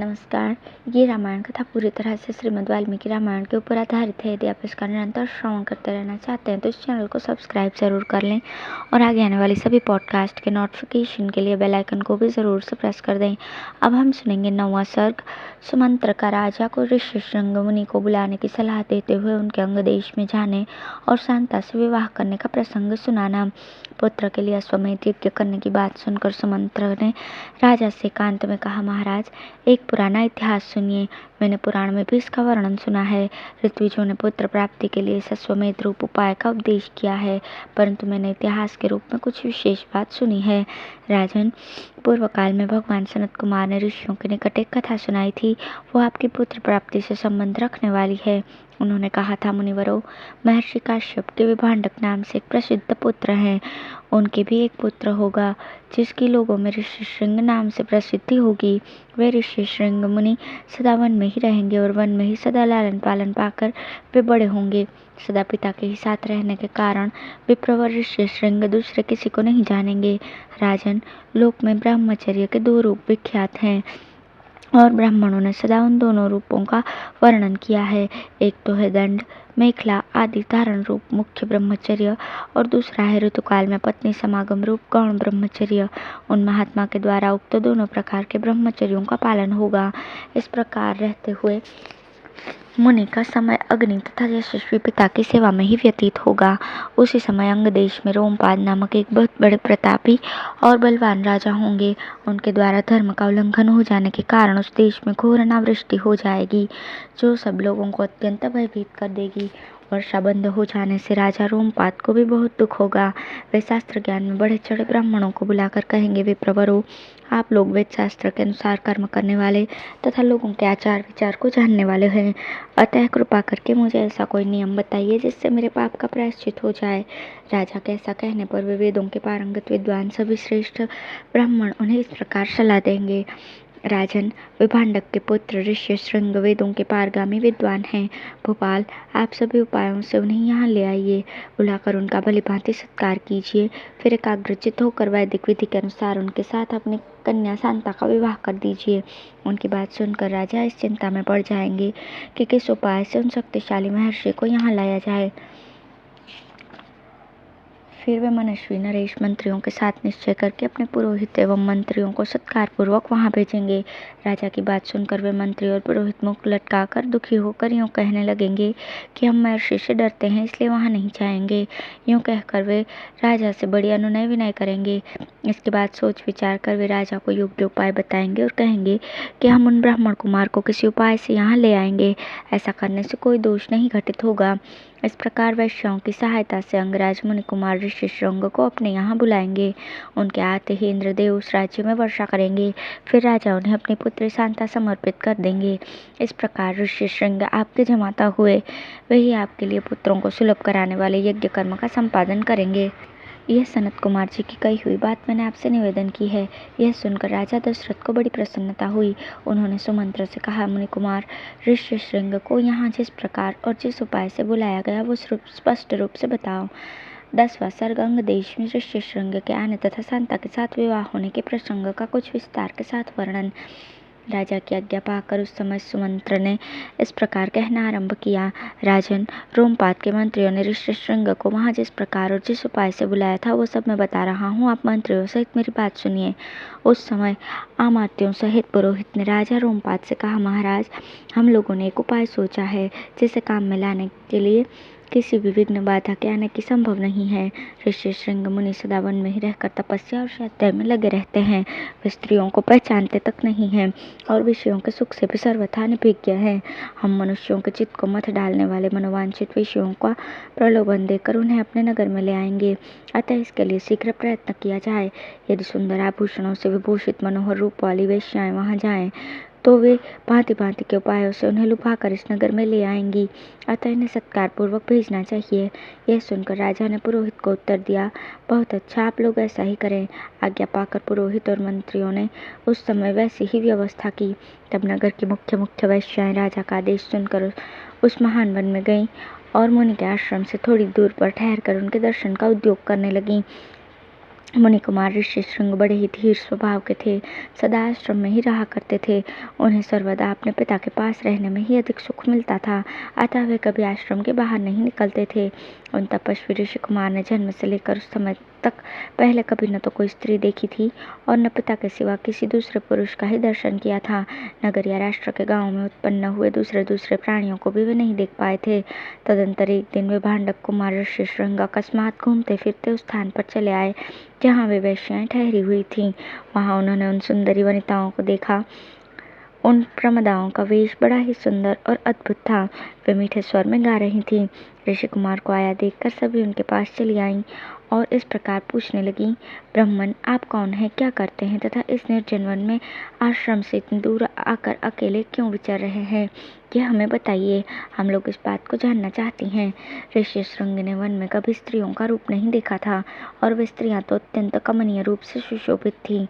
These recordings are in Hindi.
नमस्कार। ये रामायण कथा पूरी तरह से श्रीमद् वाल्मीकि रामायण के ऊपर आधारित है। यदि आप इसका निरंतर श्रवण करते रहना चाहते हैं तो इस चैनल को सब्सक्राइब ज़रूर कर लें और आगे आने वाली सभी पॉडकास्ट के नोटिफिकेशन के लिए बेल आइकन को भी ज़रूर से प्रेस कर दें। अब हम सुनेंगे 9वां सर्ग। सुमंत्र का राजा को ऋष्यशृंग मुनि को बुलाने की सलाह देते हुए उनके अंग देश में जाने और शांता से विवाह करने का प्रसंग सुनाना। पुत्र के लिए अश्वमेध यज्ञ करने की बात सुनकर सुमंत्र ने राजा से एकांत में कहा, महाराज, एक पुराना इतिहास सुनिए। मैंने पुराण में भी इसका वर्णन सुना है। ऋत्विजों ने पुत्र प्राप्ति के लिए अश्वमेध रूप उपाय का उपदेश किया है, परंतु मैंने इतिहास के रूप में कुछ विशेष बात सुनी है। राजन, पूर्व काल में भगवान सनत कुमार ने ऋषियों के निकट एक कथा सुनाई थी। वो आपकी पुत्र प्राप्ति से संबंध रखने वाली है। उन्होंने कहा था, मुनिवरों, महर्षि काश्यप के विभांडक नाम से एक प्रसिद्ध पुत्र हैं। उनके भी एक पुत्र होगा जिसकी लोगों में ऋष्यशृंग नाम से प्रसिद्धि होगी। वे ऋष्यशृंग मुनि सदा वन में ही रहेंगे और वन में ही सदा लालन पालन पाकर वे बड़े होंगे। सदा पिता के ही साथ रहने के कारण विप्रवर ऋष्यशृंग दूसरे किसी को नहीं जानेंगे। राजन, लोक में ब्रह्मचर्य के 2 रूप विख्यात हैं और ब्राह्मणों ने सदा उन दोनों रूपों का वर्णन किया है। एक तो है दंड, मेखला आदि धारण रूप मुख्य ब्रह्मचर्य और दूसरा है ऋतुकाल में पत्नी समागम रूप गौण ब्रह्मचर्य। उन महात्मा के द्वारा उक्त दोनों प्रकार के ब्रह्मचर्यों का पालन होगा। इस प्रकार रहते हुए मुनि का समय अग्नि तथा यशस्वी पिता की सेवा में ही व्यतीत होगा। उसी समय अंग देश में रोमपाद नामक एक बहुत बड़े प्रतापी और बलवान राजा होंगे। उनके द्वारा धर्म का उल्लंघन हो जाने के कारण उस देश में घोर अनावृष्टि हो जाएगी, जो सब लोगों को अत्यंत भयभीत कर देगी। वर्षा बंद हो जाने से राजा रोमपाद को भी बहुत दुख होगा। वे शास्त्र ज्ञान में बढ़े चढ़े ब्राह्मणों को बुलाकर कहेंगे, विप्रवरों, आप लोग वेद शास्त्र के अनुसार कर्म करने वाले तथा लोगों के आचार विचार को जानने वाले हैं। अतः कृपा करके मुझे ऐसा कोई नियम बताइए जिससे मेरे पाप का प्रायश्चित हो जाए। राजा के ऐसा कहने पर वे वेदों के पारंगत विद्वान सभी श्रेष्ठ ब्राह्मण उन्हें इस प्रकार सलाह देंगे। राजन, विभांडक के पुत्र ऋष्यशृंग वेदों के पारगामी विद्वान हैं। भोपाल, आप सभी उपायों से उन्हें यहाँ ले आइए। बुलाकर उनका भलीभांति सत्कार कीजिए। फिर एकाग्रचित्त होकर वैदिक विधि के अनुसार उनके साथ अपनी कन्या शांता का विवाह कर दीजिए। उनकी बात सुनकर राजा इस चिंता में पड़ जाएंगे कि किस उपाय से उन शक्तिशाली महर्षि को यहाँ लाया जाए। फिर वे मनस्वी नरेश मंत्रियों के साथ निश्चय करके अपने पुरोहित एवं मंत्रियों को सत्कार पूर्वक वहां भेजेंगे। राजा की बात सुनकर वे मंत्री और पुरोहित मुख लटकाकर दुखी होकर यूं कहने लगेंगे कि हम महर्षि से डरते हैं, इसलिए वहां नहीं जाएंगे। यूं कहकर वे राजा से बड़ी अनुनय विनय करेंगे। इसके बाद सोच विचार कर वे राजा को योग्य उपाय बताएंगे और कहेंगे कि हम उन ब्राह्मण कुमार को किसी उपाय से यहाँ ले आएंगे। ऐसा करने से कोई दोष नहीं घटित होगा। इस प्रकार वैश्यों की सहायता से अंगराज मुनि कुमार ऋष्यशृंग को अपने यहाँ बुलाएंगे। उनके आते ही इंद्रदेव उस राज्य में वर्षा करेंगे। फिर राजा उन्हें अपनी पुत्री शांता समर्पित कर देंगे। इस प्रकार ऋष्यशृंग आपके जमाता हुए वही आपके लिए पुत्रों को सुलभ कराने वाले यज्ञ कर्म का संपादन करेंगे। यह सनत कुमार जी की कही हुई बात मैंने आपसे निवेदन की है। यह सुनकर राजा दशरथ को बड़ी प्रसन्नता हुई। उन्होंने सुमंत्र से कहा, मुनि कुमार, ऋष्यशृंग को यहाँ जिस प्रकार और जिस उपाय से बुलाया गया वो स्पष्ट रूप से बताओ। 10वां सर्ग अंग देश में ऋष्यशृंग के आने तथा शांता के साथ विवाह होने के प्रसंग का कुछ विस्तार के साथ वर्णन। राजा की आज्ञा पाकर उस समय सुमंत्र ने इस प्रकार कहना आरंभ किया। राजन, रोमपाद के मंत्रियों ने ऋष्यशृंग को वहाँ जिस प्रकार और जिस उपाय से बुलाया था वो सब मैं बता रहा हूँ, आप मंत्रियों सहित मेरी बात सुनिए। उस समय अमात्यों सहित पुरोहित ने राजा रोमपाद से कहा, महाराज, हम लोगों ने एक उपाय सोचा है जिसे काम में लाने के लिए किसी भी विघ्न बाधा के आने की संभव नहीं है। ऋष्यशृंग मुनि सदा वन में ही रहकर तपस्या और स्वाध्याय में लगे रहते हैं। वे स्त्रियों को पहचानते तक नहीं हैं और विषयों के सुख से भी सर्वथा अनभिज्ञ हैं। हम मनुष्यों के चित्त को मथ डालने वाले मनोवांछित विषयों का प्रलोभन देकर उन्हें अपने नगर में ले आएंगे। अतः इसके लिए शीघ्र प्रयत्न किया जाए। यदि सुंदर आभूषणों से विभूषित मनोहर रूप वाली वेश्याएं वहां जाएं तो वे भांति भांति के उपायों से उन्हें लुभाकर इस नगर में ले आएंगी। अतः इन्हें सत्कार पूर्वक भेजना चाहिए। यह सुनकर राजा ने पुरोहित को उत्तर दिया, बहुत अच्छा, आप लोग ऐसा ही करें। आज्ञा पाकर पुरोहित और मंत्रियों ने उस समय वैसी ही व्यवस्था की। तब नगर की मुख्य मुख्य वैश्याएं राजा का आदेश सुनकर उस महान वन में गईं और मुनि के आश्रम से थोड़ी दूर पर ठहर कर उनके दर्शन का उद्योग करने लगीं। मुनि कुमार ऋष्यशृंग बड़े ही धीर स्वभाव के थे, सदा आश्रम में ही रहा करते थे। उन्हें सर्वदा अपने पिता के पास रहने में ही अधिक सुख मिलता था, अतः वे कभी आश्रम के बाहर नहीं निकलते थे। उन तपस्वी ऋषि कुमार ने जन्म से लेकर उस समय तक पहले कभी न तो कोई स्त्री देखी थी और न पिता के सिवा किसी दूसरे पुरुष का ही दर्शन किया था। नगर या राष्ट्र के गांव में उत्पन्न हुए दूसरे प्राणियों को भी वे नहीं देख पाए थे। तदंतर एक दिन वे भांडक कुमार ऋष्यशृंग अकस्मात घूमते फिरते उस स्थान पर चले आए जहाँ वे वेश्याएं ठहरी हुई थीं। वहां उन्होंने उन सुंदरी वनिताओं को देखा। उन प्रमदाओं का वेश बड़ा ही सुंदर और अद्भुत था। वे मीठे स्वर में गा रही थीं। ऋषि कुमार को आया देखकर सभी उनके पास चली आईं और इस प्रकार पूछने लगीं, ब्राह्मण, आप कौन हैं, क्या करते हैं तथा इस निर्जन वन में आश्रम से इतनी दूर आकर अकेले क्यों विचर रहे हैं, यह हमें बताइए, हम लोग इस बात को जानना चाहती हैं। ऋष्यशृंग ने वन में कभी स्त्रियों का रूप नहीं देखा था और वे स्त्रियां तो अत्यंत कमनीय रूप से सुशोभित थीं,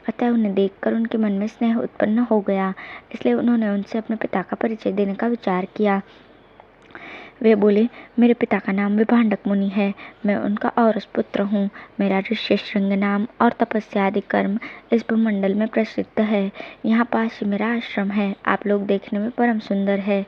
अतः उन्हें देखकर उनके मन में स्नेह उत्पन्न हो गया। इसलिए उन्होंने उनसे अपने पिता का परिचय देने का विचार किया। वे बोले, मेरे पिता का नाम विभांडक मुनि है, मैं उनका औरस पुत्र हूँ। मेरा ऋष्यशृंग नाम और तपस्या आदि कर्म इस भूमंडल में प्रसिद्ध है। यहाँ पास ही मेरा आश्रम है। आप लोग देखने में परम सुंदर है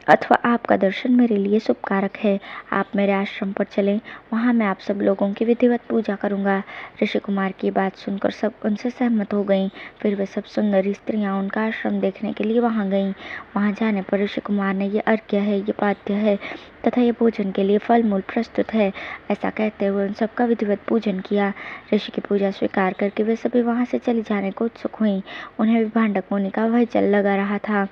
अथवा आपका दर्शन मेरे लिए शुभकारक है। आप मेरे आश्रम पर चलें, वहाँ मैं आप सब लोगों की विधिवत पूजा करूँगा। ऋषि कुमार की बात सुनकर सब उनसे सहमत हो गईं। फिर वे सब सुंदरी स्त्रियाँ उनका आश्रम देखने के लिए वहाँ गईं। वहाँ जाने पर ऋषि कुमार ने, ये अर्घ्य है, ये पाद्य है तथा ये भोजन के लिए फल मूल प्रस्तुत है, ऐसा कहते हुए उन सबका विधिवत पूजन किया। ऋषि की पूजा स्वीकार करके वे सभी वहाँ से चली जाने को उत्सुक हुईं। उन्हें विभांडक मुनि का वह जल लगा रहा था,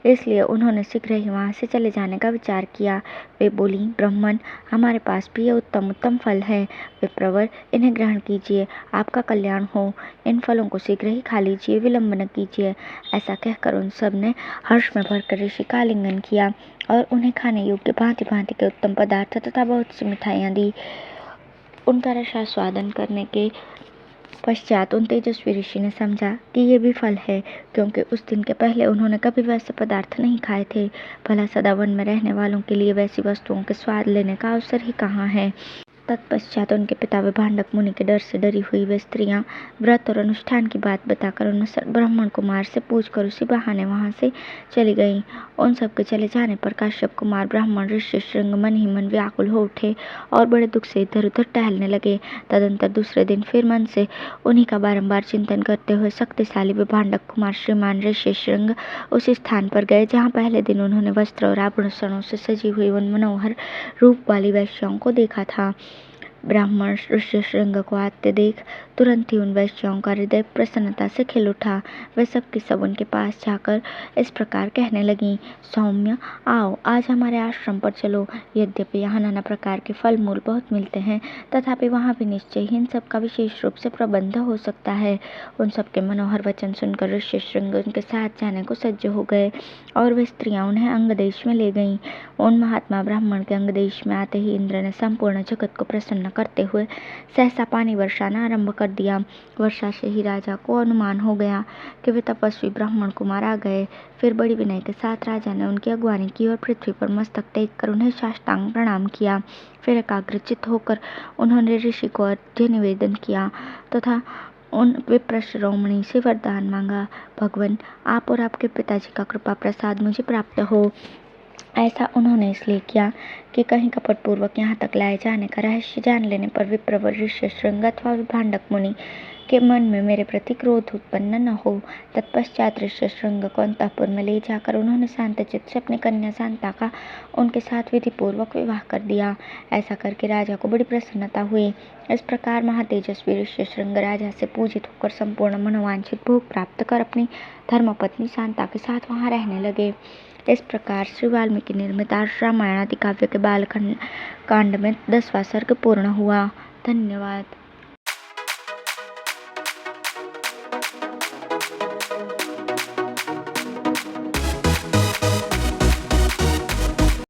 इसलिए उन्होंने शीघ्र ही वहाँ से चले जाने का विचार किया। वे बोली, ब्राह्मण, हमारे पास भी ये उत्तम उत्तम फल है, विप्रवर, इन्हें ग्रहण कीजिए, आपका कल्याण हो। इन फलों को शीघ्र ही खा लीजिए, विलंब न कीजिए। ऐसा कहकर उन सब ने हर्ष में भरकर ऋषि का आलिंगन किया और उन्हें खाने योग्य भांति भांति के उत्तम पदार्थ तथा बहुत सी मिठाइयाँ दी। उनका रसास्वादन करने के पश्चात उन तेजस्वी ऋषि ने समझा कि ये भी फल है, क्योंकि उस दिन के पहले उन्होंने कभी वैसे पदार्थ नहीं खाए थे। भला सदा वन में रहने वालों के लिए वैसी वस्तुओं के स्वाद लेने का अवसर ही कहाँ है। तत्पश्चात उनके पिता विभांडक मुनि के डर से डरी हुई वे स्त्रियां व्रत और अनुष्ठान की बात बताकर उन ब्राह्मण कुमार से पूछकर उसी बहाने वहां से चली गईं। उन सब के चले जाने पर काश्यप कुमार ब्राह्मण ऋष्यशृंग मन ही मन व्याकुल हो उठे और बड़े दुख से इधर उधर टहलने लगे। तदंतर दूसरे दिन फिर मन से उन्हीं का बारंबार चिंतन करते हुए शक्तिशाली विभांडक कुमार श्रीमान ऋष्यशृंग उस स्थान पर गए जहाँ पहले दिन उन्होंने वस्त्र और आभूषणों से सजी हुई उन मनोहर रूप वाली वेश्याओं को देखा था। ब्राह्मण ऋष्यशृंग को आते देख तुरंत ही उन वैश्याओं का हृदय प्रसन्नता से खिल उठा। वे सब की सब उनके पास जाकर इस प्रकार कहने लगीं, सौम्य, आओ आज हमारे आश्रम पर चलो। यद्यपि यहाँ नाना प्रकार के फल मूल बहुत मिलते हैं, तथापि वहाँ भी निश्चय ही इन सब का विशेष रूप से प्रबंध हो सकता है। उन सबके मनोहर वचन सुनकर ऋष्यशृंग उनके साथ जाने को सज्ज हो गए और वे स्त्रियां उन्हें अंगदेश में ले गईं। उन महात्मा ब्राह्मण के अंगदेश में आते ही इंद्र ने संपूर्ण जगत को प्रसन्न करते हुए सहसा पानी वर्षाना आरंभ कर दिया। वर्षा से ही राजा को अनुमान हो गया कि वे तपस्वी ब्राह्मण कुमार आ गए। फिर बड़ी विनय के साथ राजा ने उनकी अगवानी की और पृथ्वी पर मस्तक टेक कर उन्हें साष्टांग प्रणाम किया। फिर एकाग्रचित्त होकर उन्होंने ऋषि को अर्घ्य निवेदन किया तथा उन विप्र शिरोमणि से वरदान मांगा, भगवान, आप और आपके पिताजी का कृपा प्रसाद मुझे प्राप्त हो। ऐसा उन्होंने इसलिए किया कि कहीं कपटपूर्वक यहाँ तक लाए जाने का रहस्य जान लेने पर विप्रवर ऋष्यशृंग अथवा विभांडक मुनि के मन में मेरे प्रति क्रोध उत्पन्न न हो। तत्पश्चात ऋष्यशृंग को अंतःपुर में ले जाकर उन्होंने शांतचित्त से अपनी कन्या शांता का उनके साथ विधि पूर्वक विवाह कर दिया। ऐसा करके राजा को बड़ी प्रसन्नता हुई। इस प्रकार महातेजस्वी ऋष्यशृंग राजा से पूजित होकर संपूर्ण मनोवांछित भोग प्राप्त कर अपनी धर्मपत्नी शांता के साथ वहाँ रहने लगे। इस प्रकार श्री वाल्मीकि निर्मित रामायण आदि काव्य के बालकांड में 10वां सर्ग पूर्ण हुआ। धन्यवाद।